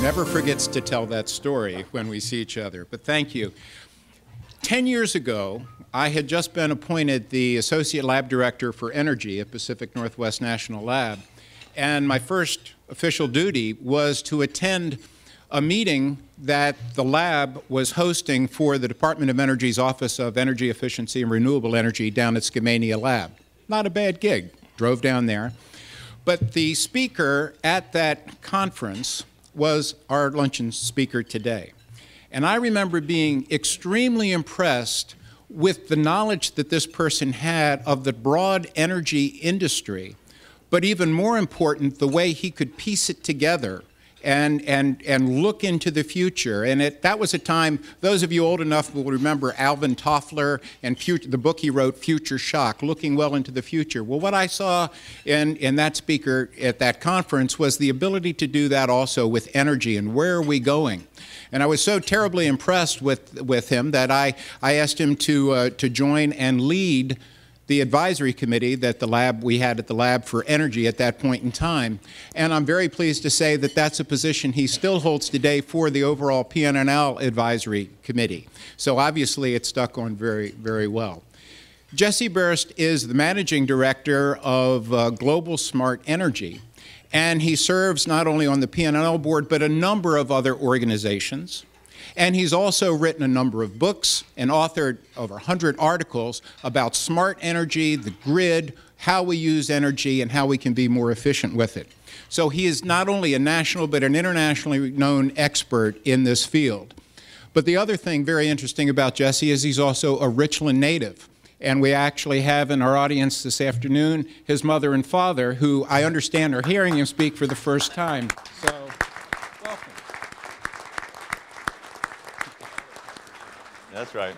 Never forgets to tell that story when we see each other, but thank you. 10 years ago, I had just been appointed the Associate Lab Director for Energy at Pacific Northwest National Lab, and my first official duty was to attend a meeting that the lab was hosting for the Department of Energy's Office of Energy Efficiency and Renewable Energy down at Skamania Lab. Not a bad gig. Drove down there. But the speaker at that conference was our luncheon speaker today. And I remember being extremely impressed with the knowledge that this person had of the broad energy industry, but even more important, the way he could piece it together and look into the future. And that was a time, those of you old enough will remember Alvin Toffler and the book he wrote, Future Shock, looking well into the future. Well, what I saw in that speaker at that conference was the ability to do that also with energy and where are we going. And I was so terribly impressed with him that I asked him to join and lead the advisory committee that we had at the lab for energy at that point in time. And I'm very pleased to say that that's a position he still holds today for the overall PNNL advisory committee. So obviously it stuck on very, very well. Jesse Berst is the managing director of Global Smart Energy. And he serves not only on the PNNL board, but a number of other organizations. And he's also written a number of books and authored over 100 articles about smart energy, the grid, how we use energy, and how we can be more efficient with it. So he is not only a national, but an internationally known expert in this field. But the other thing very interesting about Jesse is he's also a Richland native. And we actually have in our audience this afternoon his mother and father, who I understand are hearing him speak for the first time. So, welcome. That's right.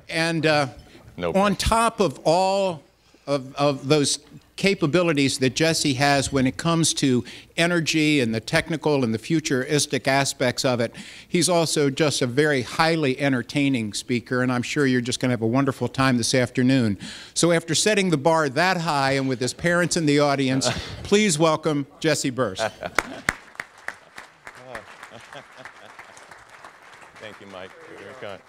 And on top of all of those capabilities that Jesse has when it comes to energy and the technical and the futuristic aspects of it, he's also just a very highly entertaining speaker, and I'm sure you're just going to have a wonderful time this afternoon. So after setting the bar that high and with his parents in the audience, please welcome Jesse Berst. Thank you, Mike. You're kind.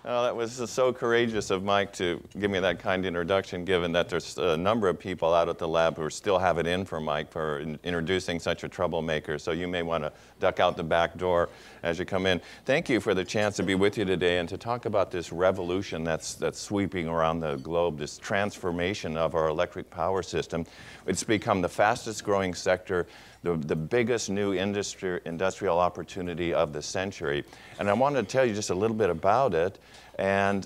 Oh, that was so courageous of Mike to give me that kind introduction, given that there's a number of people out at the lab who still have it in for Mike for introducing such a troublemaker. So you may want to duck out the back door as you come in. Thank you for the chance to be with you today and to talk about this revolution that's sweeping around the globe, this transformation of our electric power system. It's become the fastest growing sector, the biggest new industrial opportunity of the century. And I wanted to tell you just a little bit about it and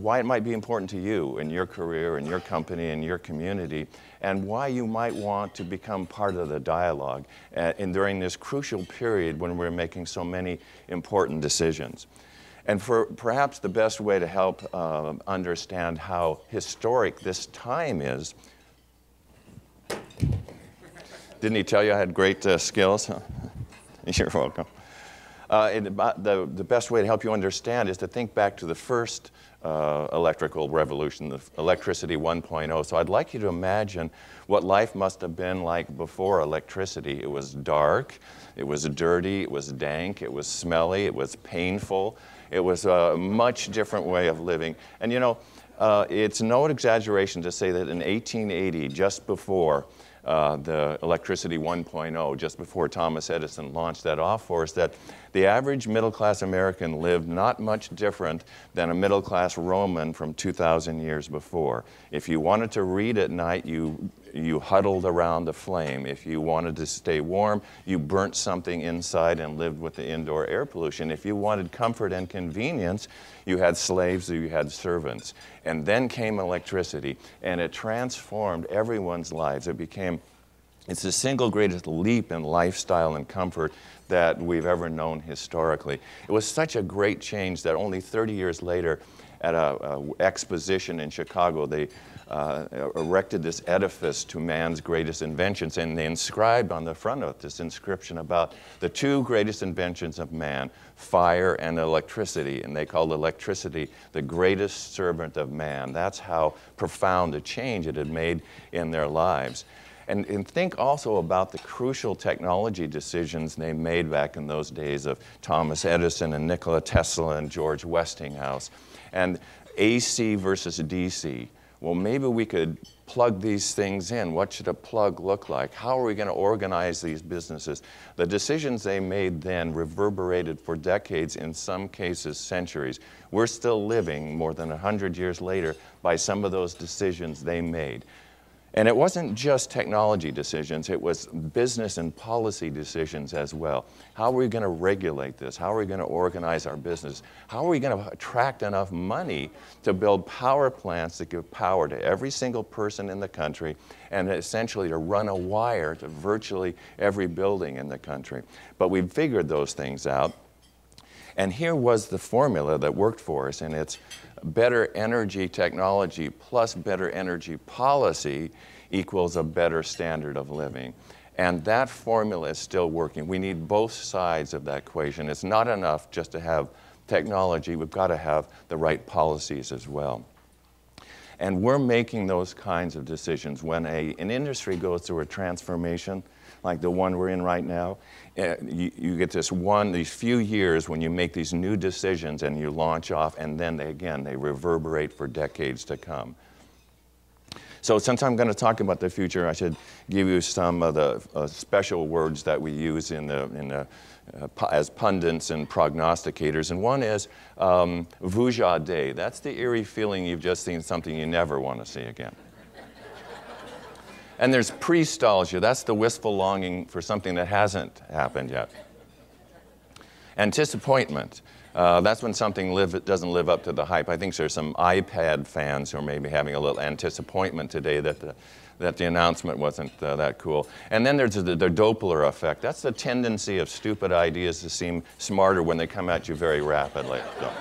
why it might be important to you in your career, in your company, in your community, and why you might want to become part of the dialogue during this crucial period when we're making so many important decisions. And for perhaps the best way to help understand how historic this time is, didn't he tell you I had great skills? You're welcome. The best way to help you understand is to think back to the first electrical revolution, the electricity 1.0. So I'd like you to imagine what life must have been like before electricity. It was dark, it was dirty, it was dank, it was smelly, it was painful. It was a much different way of living. And you know, it's no exaggeration to say that in 1880, just before the electricity 1.0, just before Thomas Edison launched that off for us, that the average middle-class American lived not much different than a middle-class Roman from 2,000 years before. If you wanted to read at night, you huddled around a flame. If you wanted to stay warm, you burnt something inside and lived with the indoor air pollution. If you wanted comfort and convenience, you had slaves or you had servants. And then came electricity, and it transformed everyone's lives. It became It's the single greatest leap in lifestyle and comfort that we've ever known historically. It was such a great change that only 30 years later, at an exposition in Chicago, they erected this edifice to man's greatest inventions, and they inscribed on the front of it this inscription about the two greatest inventions of man, fire and electricity, and they called electricity the greatest servant of man. That's how profound a change it had made in their lives. And think also about the crucial technology decisions they made back in those days of Thomas Edison and Nikola Tesla and George Westinghouse. And AC versus DC. Well, maybe we could plug these things in. What should a plug look like? How are we going to organize these businesses? The decisions they made then reverberated for decades, in some cases centuries. We're still living more than 100 years later by some of those decisions they made. And it wasn't just technology decisions, it was business and policy decisions as well. How are we going to regulate this? How are we going to organize our business? How are we going to attract enough money to build power plants that give power to every single person in the country and essentially to run a wire to virtually every building in the country? But we figured those things out. And here was the formula that worked for us, and it's better energy technology plus better energy policy equals a better standard of living. And that formula is still working. We need both sides of that equation. It's not enough just to have technology. We've got to have the right policies as well. And we're making those kinds of decisions. When an industry goes through a transformation, like the one we're in right now, you get these few years when you make these new decisions and you launch off, and then they reverberate for decades to come. So since I'm going to talk about the future, I should give you some of the special words that we use as pundits and prognosticators. And one is vujade. That's the eerie feeling you've just seen something you never want to see again. And there's prestalgia. That's the wistful longing for something that hasn't happened yet. Anticipatment. That's when something doesn't live up to the hype. I think there's some iPad fans who are maybe having a little anticipatment today that the announcement wasn't that cool. And then there's the Doppler effect. That's the tendency of stupid ideas to seem smarter when they come at you very rapidly. So.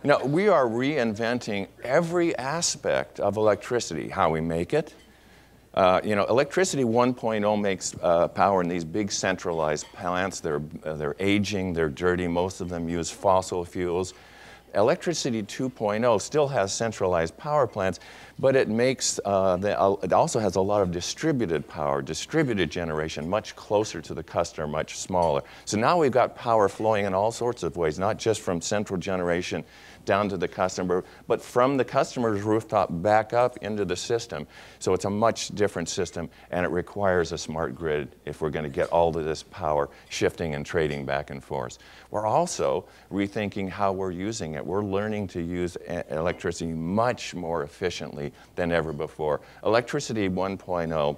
You know, we are reinventing every aspect of electricity, how we make it. Electricity 1.0 makes power in these big centralized plants. They're aging, they're dirty, most of them use fossil fuels. Electricity 2.0 still has centralized power plants, but it makes, it also has a lot of distributed power, distributed generation, much closer to the customer, much smaller. So now we've got power flowing in all sorts of ways, not just from central generation down to the customer, but from the customer's rooftop back up into the system. So it's a much different system, and it requires a smart grid if we're going to get all of this power shifting and trading back and forth. We're also rethinking how we're using it. We're learning to use electricity much more efficiently than ever before. Electricity 1.0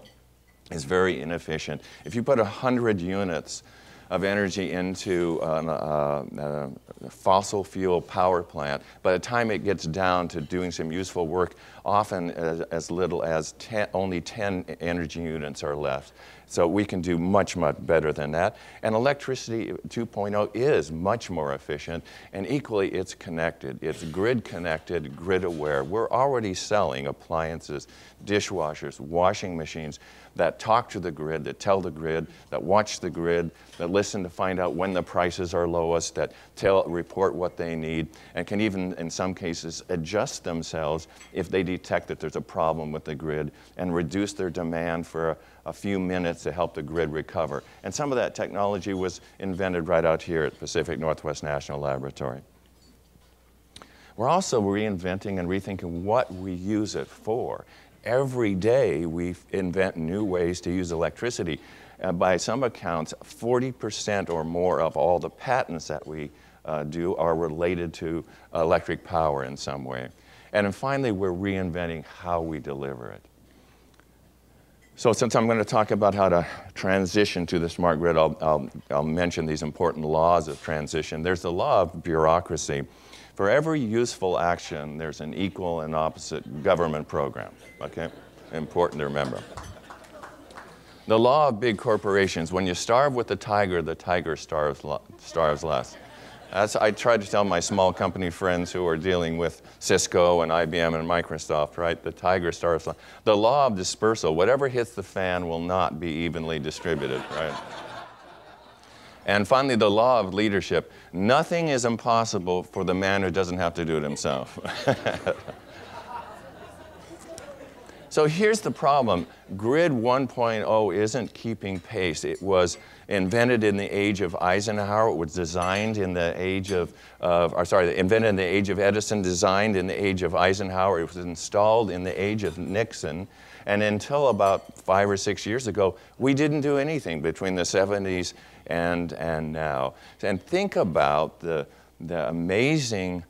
is very inefficient. If you put 100 units of energy into a fossil fuel power plant, by the time it gets down to doing some useful work, often as little as only 10 energy units are left. So we can do much, much better than that. And electricity 2.0 is much more efficient, and equally it's connected. It's grid connected, grid aware. We're already selling appliances, dishwashers, washing machines that talk to the grid, that tell the grid, that watch the grid, that listen to find out when the prices are lowest, that report what they need, and can even, in some cases, adjust themselves if they detect that there's a problem with the grid and reduce their demand for a few minutes to help the grid recover. And some of that technology was invented right out here at Pacific Northwest National Laboratory. We're also reinventing and rethinking what we use it for. Every day we invent new ways to use electricity. By some accounts, 40% or more of all the patents that we do are related to electric power in some way. And then finally, we're reinventing how we deliver it. So since I'm going to talk about how to transition to the smart grid, I'll mention these important laws of transition. There's the law of bureaucracy. For every useful action, there's an equal and opposite government program, okay? important to remember. The law of big corporations, when you starve with the tiger starves less. As I tried to tell my small company friends who are dealing with Cisco and IBM and Microsoft, right? The tiger starves less. The law of dispersal, whatever hits the fan will not be evenly distributed, right? And finally, the law of leadership. Nothing is impossible for the man who doesn't have to do it himself. So here's the problem. Grid 1.0 isn't keeping pace. It was invented in the age of Eisenhower. It was designed in the age of, invented in the age of Edison, designed in the age of Eisenhower. It was installed in the age of Nixon. And until about 5 or 6 years ago, we didn't do anything between the 70s and now. And think about the amazing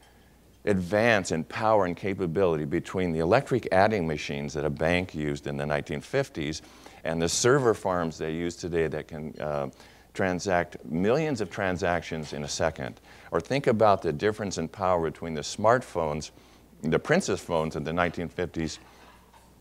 advance in power and capability between the electric adding machines that a bank used in the 1950s and the server farms they use today that can transact millions of transactions in a second. Or think about the difference in power between the smartphones, the princess phones in the 1950s,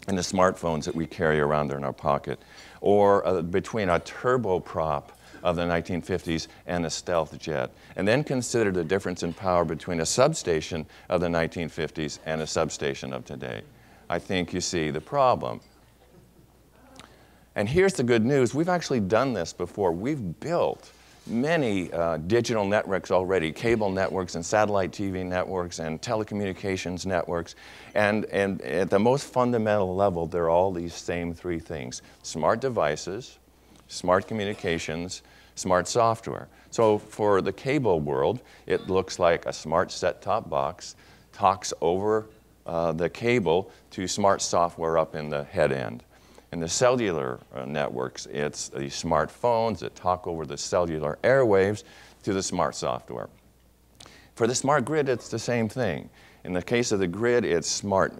and the smartphones that we carry around in our pocket. Or between a turboprop of the 1950s and a stealth jet. And then consider the difference in power between a substation of the 1950s and a substation of today. I think you see the problem. And here's the good news. We've actually done this before. We've built many digital networks already, cable networks and satellite TV networks and telecommunications networks. And at the most fundamental level, they're all these same three things: smart devices, smart communications, smart software. So for the cable world, it looks like a smart set-top box talks over the cable to smart software up in the head end. In the cellular networks, it's the smartphones that talk over the cellular airwaves to the smart software. For the smart grid, it's the same thing. In the case of the grid, it's smart,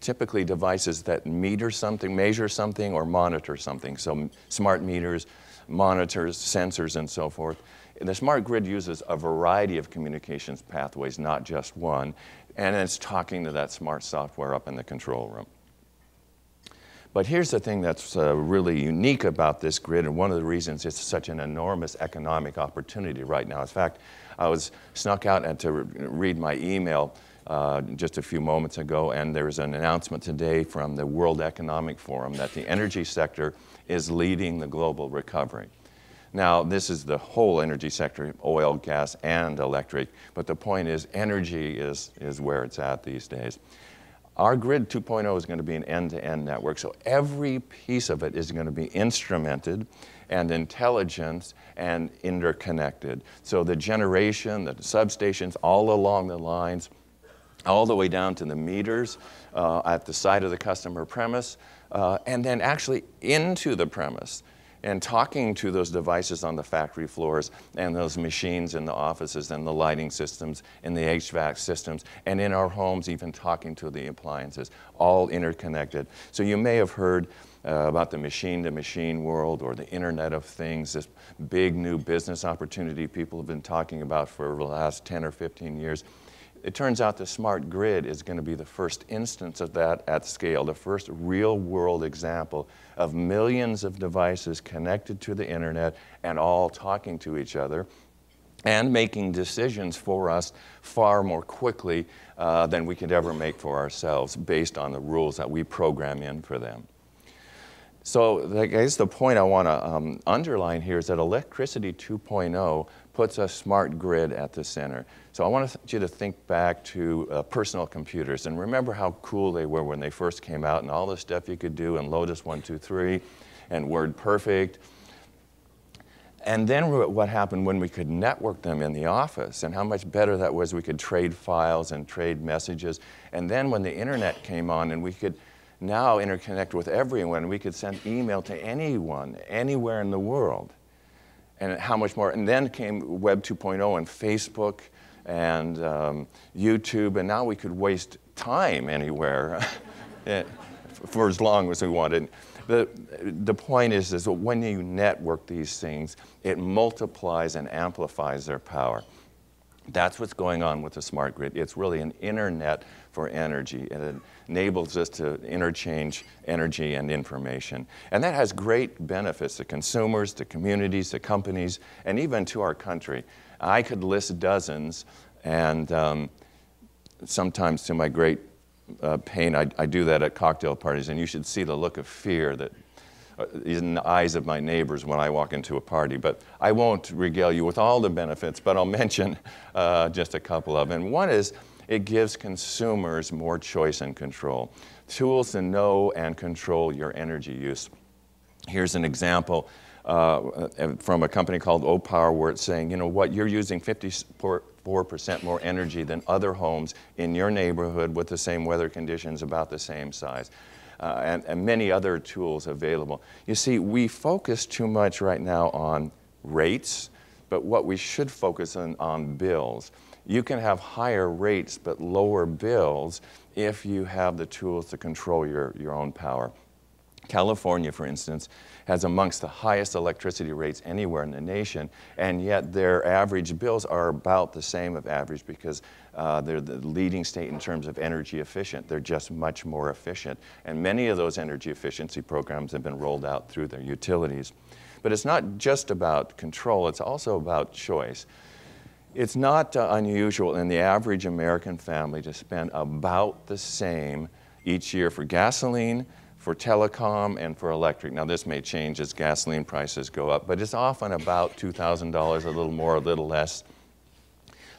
typically devices that meter something, measure something, or monitor something. So smart meters, monitors, sensors, and so forth. And the smart grid uses a variety of communications pathways, not just one, and it's talking to that smart software up in the control room. But here's the thing that's really unique about this grid, and one of the reasons it's such an enormous economic opportunity right now. In fact, I was snuck out to read my email just a few moments ago, and there's an announcement today from the World Economic Forum that the energy sector is leading the global recovery. Now, this is the whole energy sector, oil, gas, and electric, but the point is energy is where it's at these days. Our Grid 2.0 is going to be an end-to-end network, so every piece of it is going to be instrumented and intelligent and interconnected. So the generation, the substations, all along the lines, all the way down to the meters at the side of the customer premise, and then actually into the premise and talking to those devices on the factory floors and those machines in the offices and the lighting systems and the HVAC systems, and in our homes even talking to the appliances, all interconnected. So you may have heard about the machine-to-machine world or the Internet of Things, this big new business opportunity people have been talking about for the last 10 or 15 years. It turns out the smart grid is going to be the first instance of that at scale, the first real-world example of millions of devices connected to the internet and all talking to each other and making decisions for us far more quickly than we could ever make for ourselves based on the rules that we program in for them. So I guess the point I want to underline here is that Electricity 2.0 puts a smart grid at the center. So I want you to think back to personal computers and remember how cool they were when they first came out and all the stuff you could do in Lotus 1-2-3 and WordPerfect. And then what happened when we could network them in the office and how much better that was. We could trade files and trade messages. And then when the internet came on and we could now interconnect with everyone, we could send email to anyone, anywhere in the world. And how much more, and then came Web 2.0 and Facebook and YouTube, and now we could waste time anywhere for as long as we wanted. The point is that when you network these things, it multiplies and amplifies their power. That's what's going on with the smart grid. It's really an internet for energy, and it enables us to interchange energy and information. And that has great benefits to consumers, to communities, to companies, and even to our country. I could list dozens, and sometimes to my great pain, I do that at cocktail parties, and you should see the look of fear that in the eyes of my neighbors when I walk into a party. But I won't regale you with all the benefits, but I'll mention just a couple of them. And one is it gives consumers more choice and control, tools to know and control your energy use. Here's an example from a company called O-Power, where it's saying, you know what, you're using 54% more energy than other homes in your neighborhood with the same weather conditions about the same size. And many other tools available. You see, we focus too much right now on rates, but what we should focus on bills. You can have higher rates but lower bills if you have the tools to control your own power. California, for instance, has amongst the highest electricity rates anywhere in the nation, and yet their average bills are about the same of average because they're the leading state in terms of energy efficient. They're just much more efficient. And many of those energy efficiency programs have been rolled out through their utilities. But it's not just about control, it's also about choice. It's not unusual in the average American family to spend about the same each year for gasoline, for telecom, and for electric. Now this may change as gasoline prices go up, but it's often about $2,000, a little more, a little less.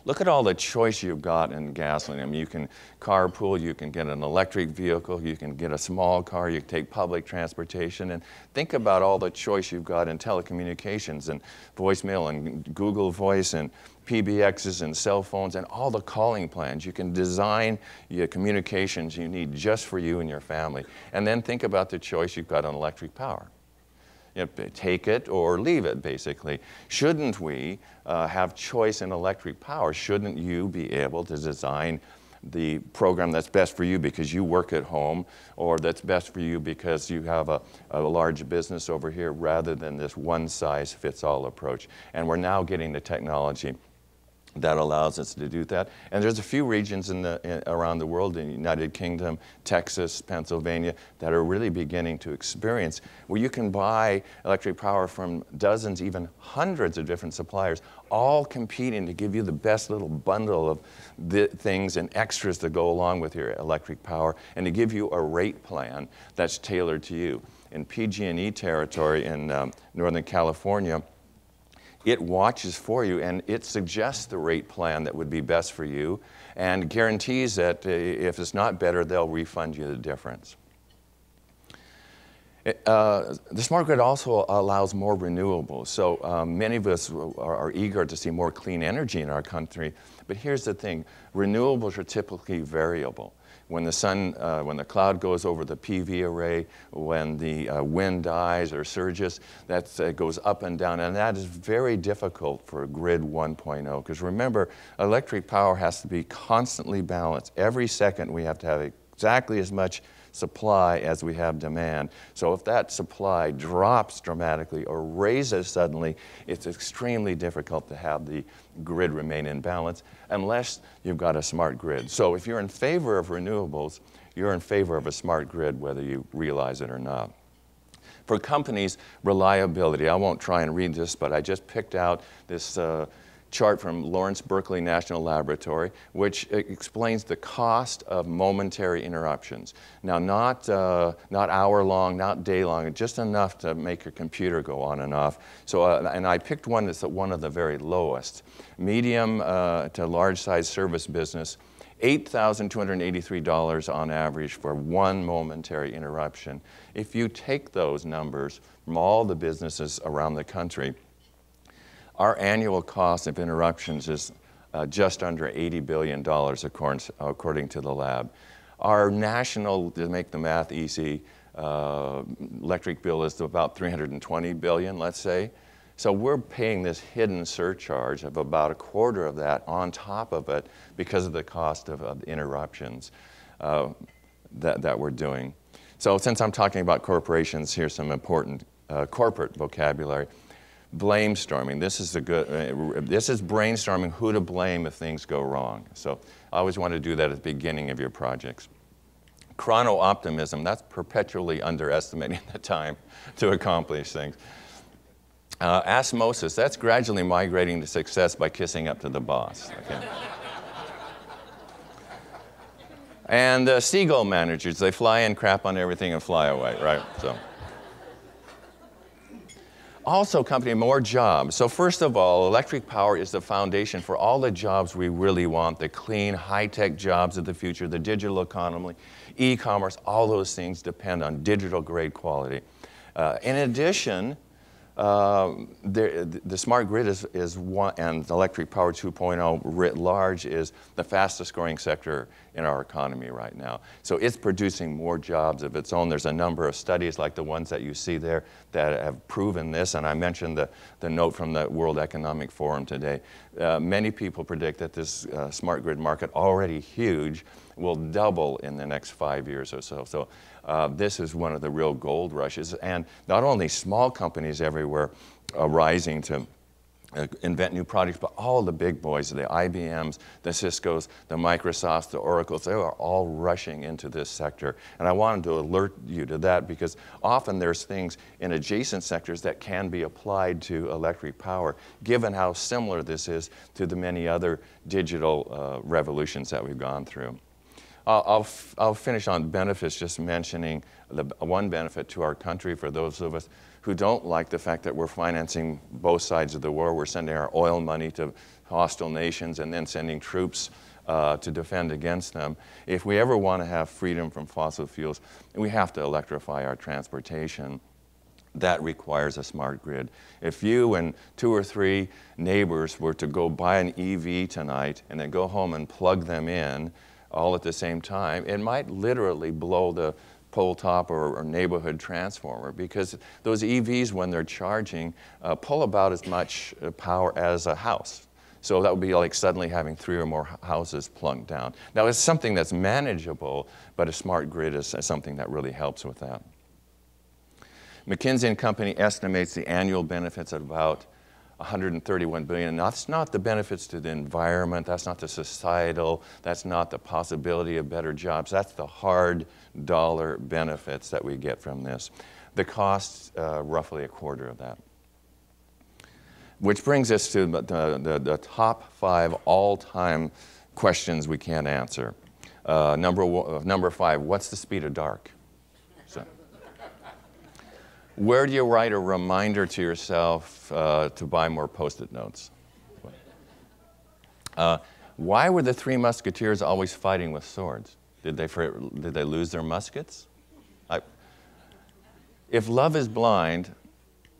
Look at all the choice you've got in gasoline. I mean, you can carpool, you can get an electric vehicle, you can get a small car, you can take public transportation, and think about all the choice you've got in telecommunications and voicemail and Google Voice and PBXs and cell phones and all the calling plans. You can design your communications you need just for you and your family. And then think about the choice you've got on electric power. You know, take it or leave it, basically. Shouldn't we have choice in electric power? Shouldn't you be able to design the program that's best for you because you work at home, or that's best for you because you have a large business over here, rather than this one-size-fits-all approach? And we're now getting the technology that allows us to do that. And there's a few regions around the world, in the United Kingdom, Texas, Pennsylvania, that are really beginning to experience where you can buy electric power from dozens, even hundreds of different suppliers, all competing to give you the best little bundle of things and extras to go along with your electric power, and to give you a rate plan that's tailored to you. In PG&E territory in Northern California, it watches for you and it suggests the rate plan that would be best for you and guarantees that if it's not better, they'll refund you the difference. The smart grid also allows more renewables. So many of us are eager to see more clean energy in our country, but here's the thing, renewables are typically variable. When the sun, when the cloud goes over the PV array, when the wind dies or surges, that goes up and down, and that is very difficult for Grid 1.0, because remember, electric power has to be constantly balanced. Every second we have to have exactly as much supply as we have demand. So if that supply drops dramatically or raises suddenly, it's extremely difficult to have the grid remain in balance unless you've got a smart grid. So if you're in favor of renewables, you're in favor of a smart grid whether you realize it or not. For companies, reliability. I won't try and read this, but I just picked out this chart from Lawrence Berkeley National Laboratory, which explains the cost of momentary interruptions. Now, not hour-long, not day-long, just enough to make your computer go on and off. So, and I picked one that's one of the very lowest. Medium to large-size service business, $8,283 on average for one momentary interruption. If you take those numbers from all the businesses around the country, our annual cost of interruptions is just under $80 billion according to the lab. Our national, to make the math easy, electric bill is about $320 billion, let's say. So we're paying this hidden surcharge of about a quarter of that on top of it because of the cost of interruptions that we're doing. So since I'm talking about corporations, here's some important corporate vocabulary. Blamestorming. This is this is brainstorming who to blame if things go wrong. So I always want to do that at the beginning of your projects. Chrono-optimism, that's perpetually underestimating the time to accomplish things. Osmosis, that's gradually migrating to success by kissing up to the boss. Okay? And seagull managers, they fly in, crap on everything, and fly away, right? So. Also, company, more jobs. So first of all, electric power is the foundation for all the jobs we really want, the clean, high-tech jobs of the future, the digital economy, e-commerce, all those things depend on digital-grade quality. In addition, the smart grid is one, and electric power 2.0 writ large is the fastest growing sector in our economy right now. So it's producing more jobs of its own. There's a number of studies like the ones that you see there that have proven this, and I mentioned the note from the World Economic Forum today. Many people predict that this smart grid market, already huge, will double in the next 5 years or so. So this is one of the real gold rushes. And not only small companies everywhere rising to invent new products, but all the big boys, the IBMs, the Ciscos, the Microsofts, the Oracles, they are all rushing into this sector. And I wanted to alert you to that because often there's things in adjacent sectors that can be applied to electric power, given how similar this is to the many other digital revolutions that we've gone through. I'll finish on benefits, just mentioning the one benefit to our country for those of us who don't like the fact that we're financing both sides of the war. We're sending our oil money to hostile nations and then sending troops to defend against them. If we ever want to have freedom from fossil fuels, we have to electrify our transportation. That requires a smart grid. If you and 2 or 3 neighbors were to go buy an EV tonight and then go home and plug them in, all at the same time, it might literally blow the pole top or neighborhood transformer, because those EVs, when they're charging, pull about as much power as a house. So that would be like suddenly having 3 or more houses plugged down. Now, it's something that's manageable, but a smart grid is something that really helps with that. McKinsey & Company estimates the annual benefits at about $131 billion. Now, that's not the benefits to the environment, that's not the societal, that's not the possibility of better jobs, that's the hard dollar benefits that we get from this. The cost, roughly a quarter of that. Which brings us to the top 5 all-time questions we can't answer. Number 5, what's the speed of dark? So, where do you write a reminder to yourself to buy more Post-it notes? Why were the 3 musketeers always fighting with swords? Did they lose their muskets? If love is blind,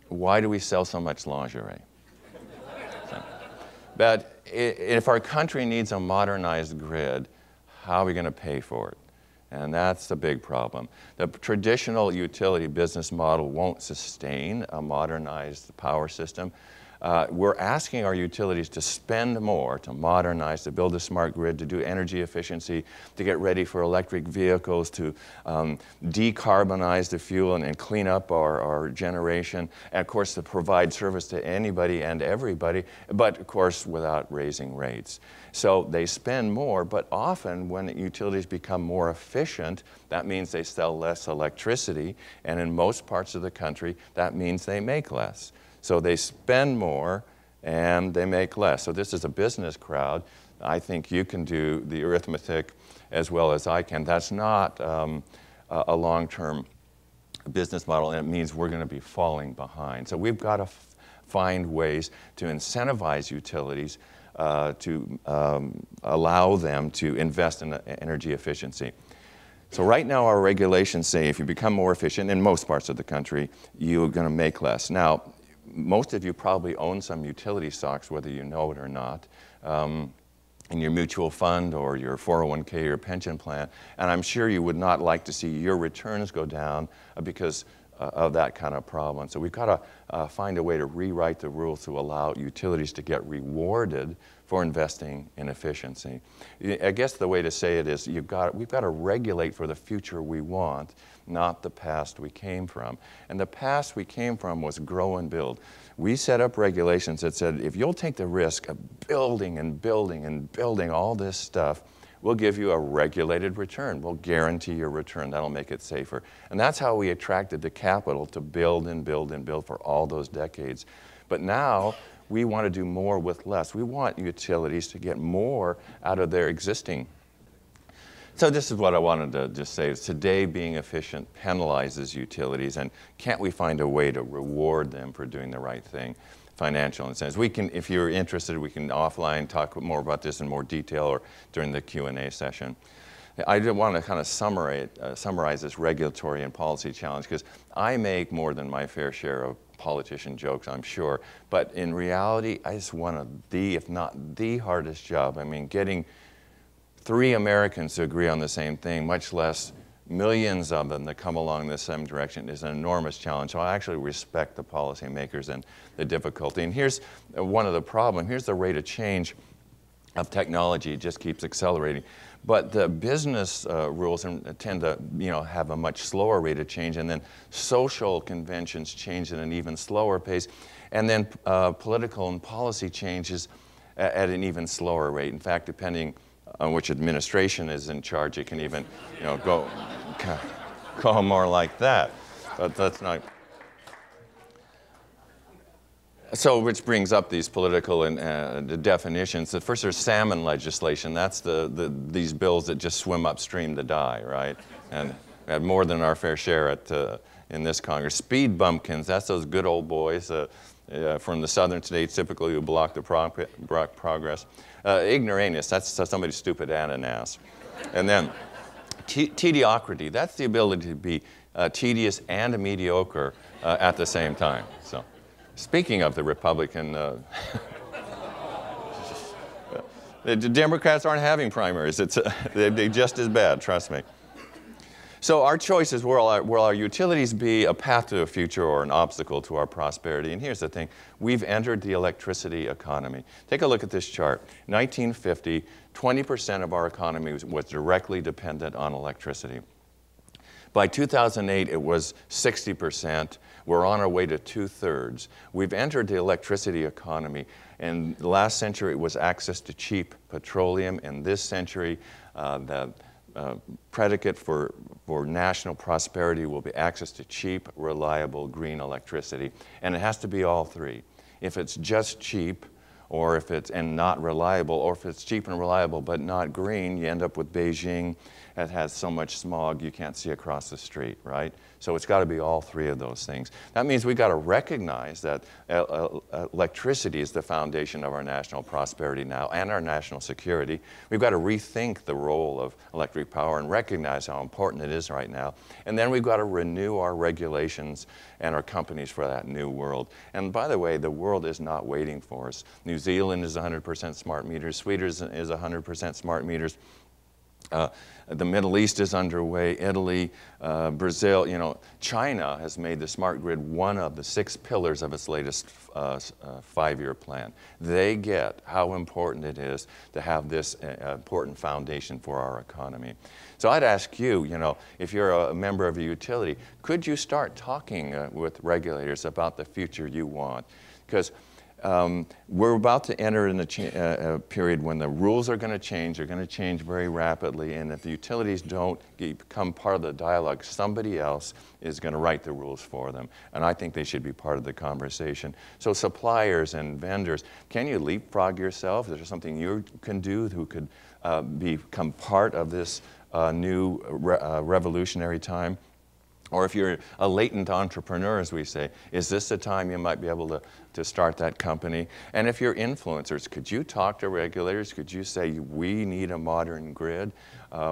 why do we sell so much lingerie? But if our country needs a modernized grid, how are we going to pay for it? And that's the big problem. The traditional utility business model won't sustain a modernized power system. We're asking our utilities to spend more, to modernize, to build a smart grid, to do energy efficiency, to get ready for electric vehicles, to decarbonize the fuel and clean up our generation, and of course to provide service to anybody and everybody, but of course without raising rates. So they spend more, but often when utilities become more efficient, that means they sell less electricity, and in most parts of the country, that means they make less. So they spend more and they make less. So this is a business crowd. I think you can do the arithmetic as well as I can. That's not a long-term business model, and it means we're going to be falling behind. So we've got to find ways to incentivize utilities to allow them to invest in energy efficiency. So right now our regulations say if you become more efficient in most parts of the country, you're going to make less. Now, most of you probably own some utility stocks, whether you know it or not, in your mutual fund or your 401k or your pension plan. And I'm sure you would not like to see your returns go down because of that kind of problem. So we've got to find a way to rewrite the rules to allow utilities to get rewarded for investing in efficiency. I guess the way to say it is we've got to regulate for the future we want, not the past we came from. And the past we came from was grow and build. We set up regulations that said, if you'll take the risk of building and building and building all this stuff, we'll give you a regulated return. We'll guarantee your return. That'll make it safer. And that's how we attracted the capital to build and build and build for all those decades. But now we want to do more with less. We want utilities to get more out of their existing. So this is what I wanted to just say. Today, being efficient penalizes utilities, and can't we find a way to reward them for doing the right thing? Financial incentives. We can, if you're interested, we can offline talk more about this in more detail or during the Q&A session. I did want to kind of summarize this regulatory and policy challenge, because I make more than my fair share of politician jokes, I'm sure, but in reality, I just want if not the hardest job. I mean, getting 3 Americans to agree on the same thing, much less millions of them that come along the same direction, is an enormous challenge. So I actually respect the policymakers and the difficulty. And here's one of the problems. Here's the rate of change of technology. It just keeps accelerating. But the business rules tend to have a much slower rate of change, and then social conventions change at an even slower pace, and then political and policy changes at an even slower rate. In fact, depending on which administration is in charge, it can even go more like that. But that's not. So, which brings up these political and the definitions. The first, there's salmon legislation. That's these bills that just swim upstream to die, right? And we had more than our fair share in this Congress. Speed bumpkins. That's those good old boys from the southern states, typically, who block the progress. Ignoramus. That's somebody's stupid ananas. And then tediocrity. That's the ability to be tedious and mediocre at the same time. So. Speaking of the Republican, the Democrats aren't having primaries. They're just as bad, trust me. So our choice is, will our utilities be a path to a future or an obstacle to our prosperity? And here's the thing. We've entered the electricity economy. Take a look at this chart. 1950, 20% of our economy was directly dependent on electricity. By 2008, it was 60%. We're on our way to 2/3. We've entered the electricity economy. In the last century, it was access to cheap petroleum. In this century, the predicate for national prosperity will be access to cheap, reliable, green electricity. And it has to be all three. If it's just cheap, or if it's not reliable, or if it's cheap and reliable but not green, you end up with Beijing. It has so much smog you can't see across the street, right? So it's got to be all three of those things. That means we've got to recognize that electricity is the foundation of our national prosperity now and our national security. We've got to rethink the role of electric power and recognize how important it is right now. And then we've got to renew our regulations and our companies for that new world. And by the way, the world is not waiting for us. New Zealand is 100% smart meters. Sweden is 100% smart meters. The Middle East is underway, Italy, Brazil, China has made the smart grid one of the 6 pillars of its latest 5-year plan. They get how important it is to have this important foundation for our economy. So I'd ask you, if you're a member of a utility, could you start talking with regulators about the future you want? Because we're about to enter in a period when the rules are going to change. They're going to change very rapidly. And if the utilities don't become part of the dialogue, somebody else is going to write the rules for them. And I think they should be part of the conversation. So suppliers and vendors, can you leapfrog yourself? Is there something you can do who could become part of this new revolutionary time? Or if you're a latent entrepreneur, as we say, is this the time you might be able to start that company? And if you're influencers, could you talk to regulators? Could you say, we need a modern grid?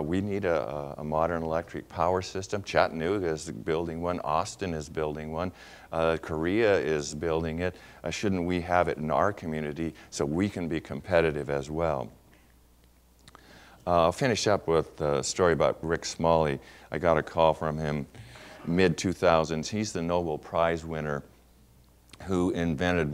We need a modern electric power system. Chattanooga is building one. Austin is building one. Korea is building it. Shouldn't we have it in our community so we can be competitive as well? I'll finish up with a story about Rick Smalley. I got a call from him mid-2000s. He's the Nobel Prize winner who invented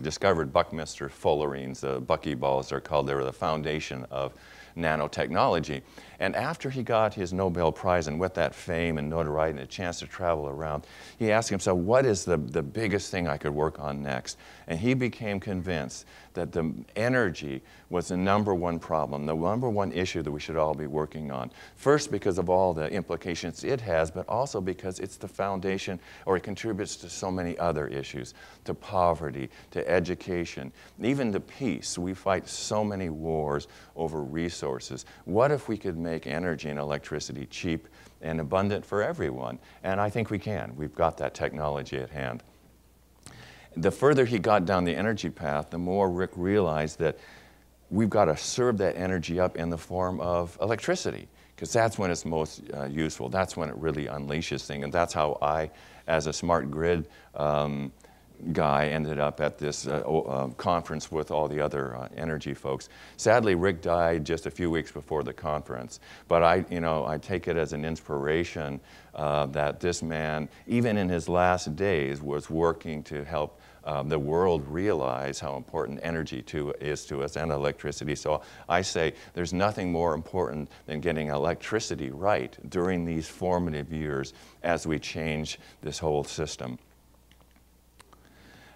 discovered Buckminster fullerenes, the buckyballs they're called. They were the foundation of nanotechnology. And after he got his Nobel Prize, and with that fame and notoriety and a chance to travel around, he asked himself, what is the biggest thing I could work on next? And he became convinced that the energy was the #1 problem, the #1 issue that we should all be working on. First, because of all the implications it has, but also because it's the foundation, or it contributes to so many other issues, to poverty, to education, even to peace. We fight so many wars over resources. What if we could make energy and electricity cheap and abundant for everyone? And I think we can. We've got that technology at hand. The further he got down the energy path, the more Rick realized that we've got to serve that energy up in the form of electricity, because that's when it's most useful. That's when it really unleashes things. And that's how I, as a smart grid guy, ended up at this conference with all the other energy folks. Sadly, Rick died just a few weeks before the conference, but I take it as an inspiration that this man, even in his last days, was working to help the world realize how important energy is to us, and electricity. So I say there's nothing more important than getting electricity right during these formative years as we change this whole system.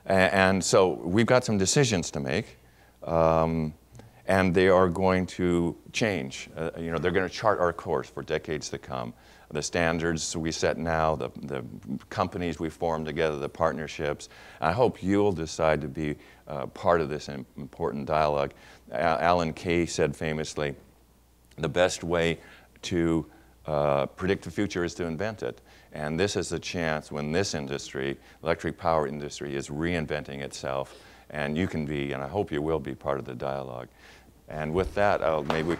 And so we've got some decisions to make, and they are going to change. They're going to chart our course for decades to come. The standards we set now, the companies we form together, the partnerships. I hope you'll decide to be part of this important dialogue. Alan Kay said famously, the best way to predict the future is to invent it. And this is the chance when this industry, electric power industry, is reinventing itself. And you can be, and I hope you will be, part of the dialogue. And with that, maybe we...